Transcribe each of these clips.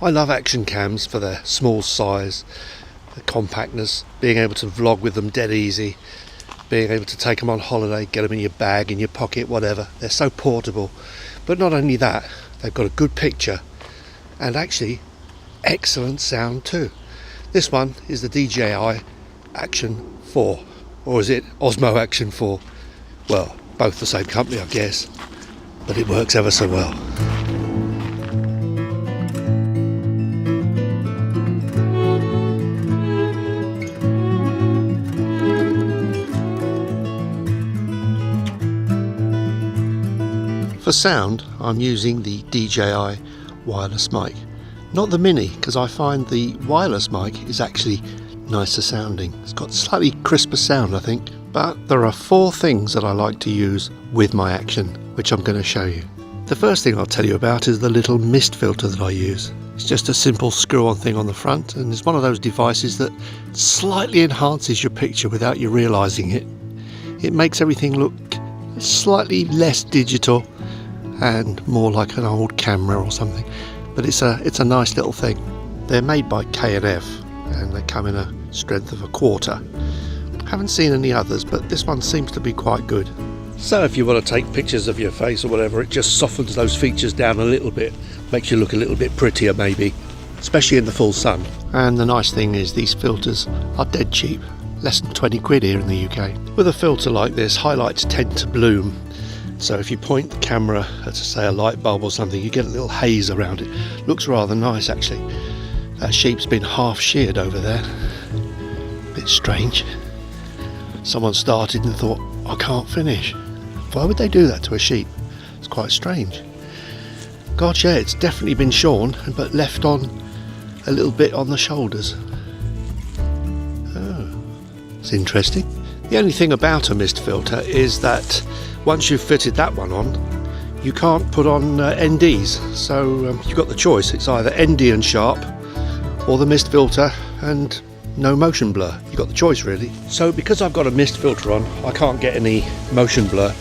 I love action cams for their small size, the compactness, being able to vlog with them dead easy, being able to take them on holiday, get them in your bag, in your pocket, whatever. They're so portable. But not only that, they've got a good picture and actually excellent sound too. This one is the DJI Action 4, or is it Osmo Action 4? Well, both the same company, I guess, but it works ever so well. For sound, I'm using the DJI wireless mic, not the Mini, because I find the wireless mic is actually nicer sounding. It's got slightly crisper sound, I think. But there are 4 things that I like to use with my Action, which I'm going to show you. The first thing I'll tell you about is the little mist filter that I use. It's just a simple screw-on thing on the front, and it's one of those devices that slightly enhances your picture without you realising it. It makes everything look slightly less digital and more like an old camera or something. But it's a nice little thing. They're made by K&F, and they come in a strength of 1/4. Haven't seen any others, but this one seems to be quite good. So if you want to take pictures of your face or whatever, it just softens those features down a little bit, makes you look a little bit prettier maybe, especially in the full sun. And the nice thing is these filters are dead cheap, less than 20 quid here in the UK. With a filter like this, highlights tend to bloom, so if you point the camera at, say, a light bulb or something, you get a little haze around it. Looks rather nice actually. That sheep's been half sheared over there. Bit strange. Someone started and thought, I can't finish. Why would they do that to a sheep? It's quite strange. God, yeah, it's definitely been shorn, but left on a little bit on the shoulders. Oh, it's interesting. The only thing about a mist filter is that once you've fitted that one on, you can't put on NDs. So you've got the choice. It's either ND and sharp, or the mist filter and no motion blur. You've got the choice really. So because I've got a mist filter on, I can't get any motion blur.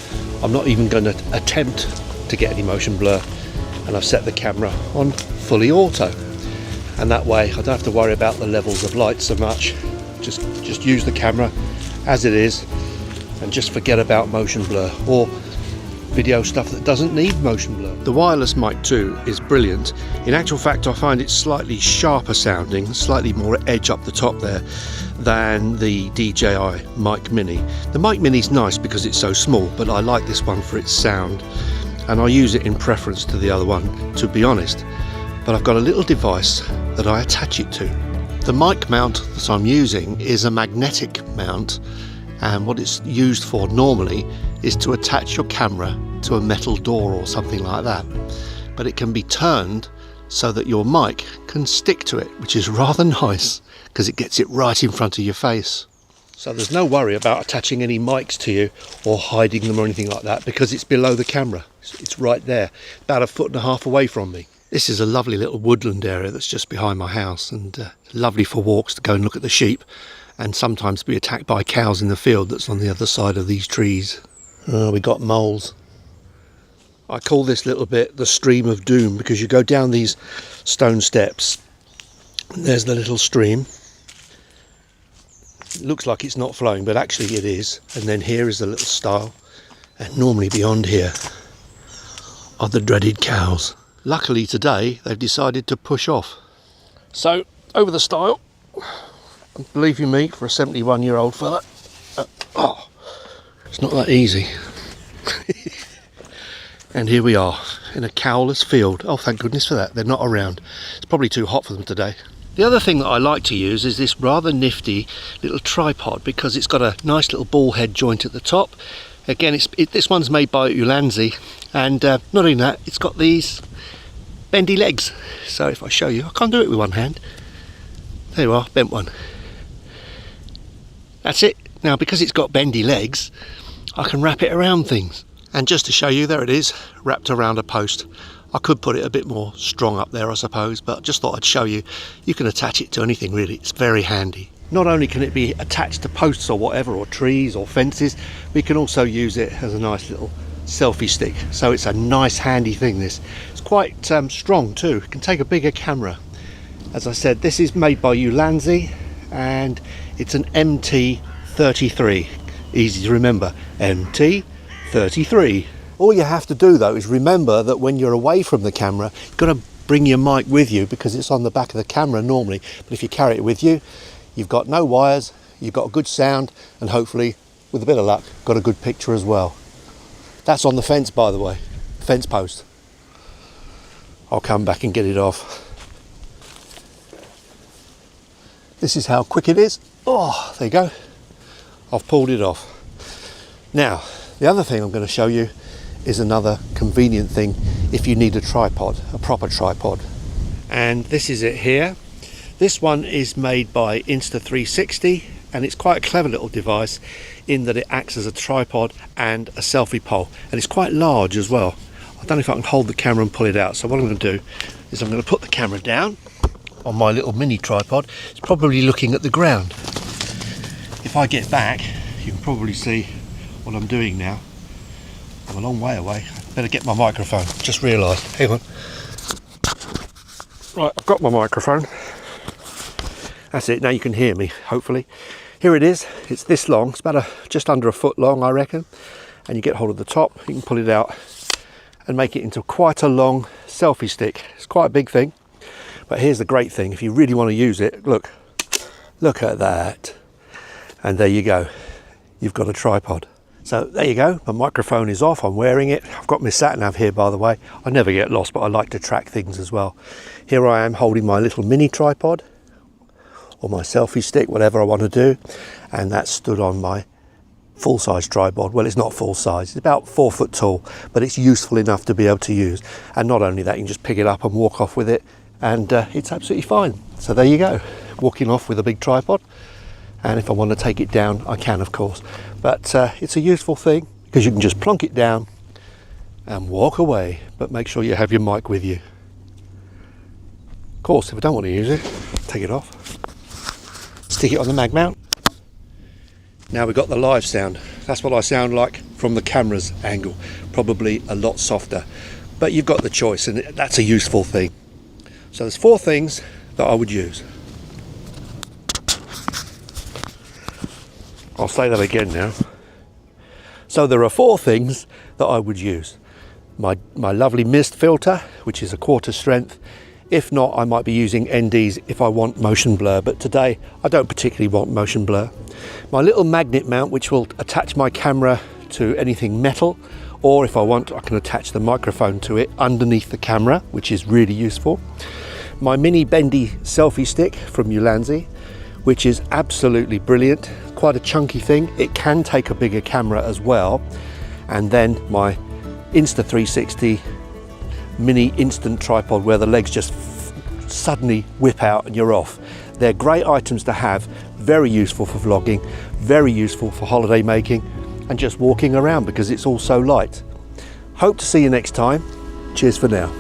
I'm not even going to attempt to get any motion blur, and I've set the camera on fully auto, and that way I don't have to worry about the levels of light so much. Just use the camera as it is and just forget about motion blur or video stuff that doesn't need motion blur. The wireless mic 2 is brilliant. In actual fact, I find it slightly sharper sounding, slightly more edge up the top there than the DJI Mic Mini. The Mic Mini is nice because it's so small, but I like this one for its sound, and I use it in preference to the other one, to be honest. But I've got a little device that I attach it to. The mic mount that I'm using is a magnetic mount, and what it's used for normally is to attach your camera to a metal door or something like that, but it can be turned so that your mic can stick to it, which is rather nice because it gets it right in front of your face. So there's no worry about attaching any mics to you or hiding them or anything like that, because it's below the camera. It's right there, about 1.5 feet away from me. This is a lovely little woodland area that's just behind my house, and lovely for walks to go and look at the sheep, and sometimes be attacked by cows in the field that's on the other side of these trees. We got moles. I call this little bit the stream of doom, because you go down these stone steps and there's the little stream. It looks like it's not flowing, but actually it is. And then here is the little stile, and normally beyond here are the dreaded cows. Luckily today they've decided to push off. So over the stile, believe you me, for a 71-year-old fella, it's not that easy. And here we are in a cowless field. Oh, thank goodness for that. They're not around. It's probably too hot for them today. The other thing that I like to use is this rather nifty little tripod, because it's got a nice little ball head joint at the top. Again, this one's made by Ulanzi, and not only that, it's got these bendy legs. So if I show you, I can't do it with one hand. There you are, bent one. That's it. Now, because it's got bendy legs, I can wrap it around things. And just to show you, there it is, wrapped around a post. I could put it a bit more strong up there, I suppose, but just thought I'd show you. You can attach it to anything really. It's very handy. Not only can it be attached to posts or whatever, or trees or fences, we can also use it as a nice little selfie stick. So it's a nice handy thing, this. It's quite strong too. It can take a bigger camera. As I said, this is made by Ulanzi and it's an MT33. Easy to remember, MT33. All you have to do though is remember that when you're away from the camera, you've got to bring your mic with you because it's on the back of the camera normally. But if you carry it with you, you've got no wires, you've got a good sound, and hopefully, with a bit of luck, got a good picture as well. That's on the fence, by the way, fence post. I'll come back and get it off. This is how quick it is. Oh, there you go. I've pulled it off. Now, the other thing I'm going to show you is another convenient thing if you need a tripod, a proper tripod. And this is it here. This one is made by Insta360 and it's quite a clever little device in that it acts as a tripod and a selfie pole, and it's quite large as well. I don't know if I can hold the camera and pull it out, so what I'm going to do is I'm going to put the camera down on my little mini tripod. It's probably looking at the ground. If I get back, you can probably see what I'm doing now. I'm a long way away. I better get my microphone. Just realised. Hang on. Right, I've got my microphone. That's it. Now you can hear me, hopefully. Here it is. It's this long. It's about just under a foot long, I reckon. And you get hold of the top. You can pull it out and make it into quite a long selfie stick. It's quite a big thing. But here's the great thing, if you really want to use it, look at that. And there you go, you've got a tripod. So there you go, my microphone is off, I'm wearing it. I've got my sat nav here, by the way. I never get lost, but I like to track things as well. Here I am holding my little mini tripod, or my selfie stick, whatever I want to do. And that's stood on my full-size tripod. Well, it's not full-size, it's about 4 foot tall, but it's useful enough to be able to use. And not only that, you can just pick it up and walk off with it. And it's absolutely fine. So there you go, walking off with a big tripod. And if I want to take it down, I can, of course. But it's a useful thing because you can just plonk it down and walk away, but make sure you have your mic with you. Of course, if I don't want to use it, take it off, stick it on the mag mount. Now we've got the live sound. That's what I sound like from the camera's angle, probably a lot softer. But you've got the choice, and that's a useful thing. So there's 4 things that I would use. I'll say that again now. So there are 4 things that I would use. My lovely mist filter, which is a 1/4 strength. If not, I might be using NDs if I want motion blur, but today I don't particularly want motion blur. My little magnet mount, which will attach my camera to anything metal, or if I want, I can attach the microphone to it underneath the camera, which is really useful. My mini bendy selfie stick from Ulanzi, which is absolutely brilliant. Quite a chunky thing. It can take a bigger camera as well. And then my Insta360 mini instant tripod where the legs just suddenly whip out and you're off. They're great items to have, very useful for vlogging, very useful for holiday making and just walking around because it's all so light. Hope to see you next time. Cheers for now.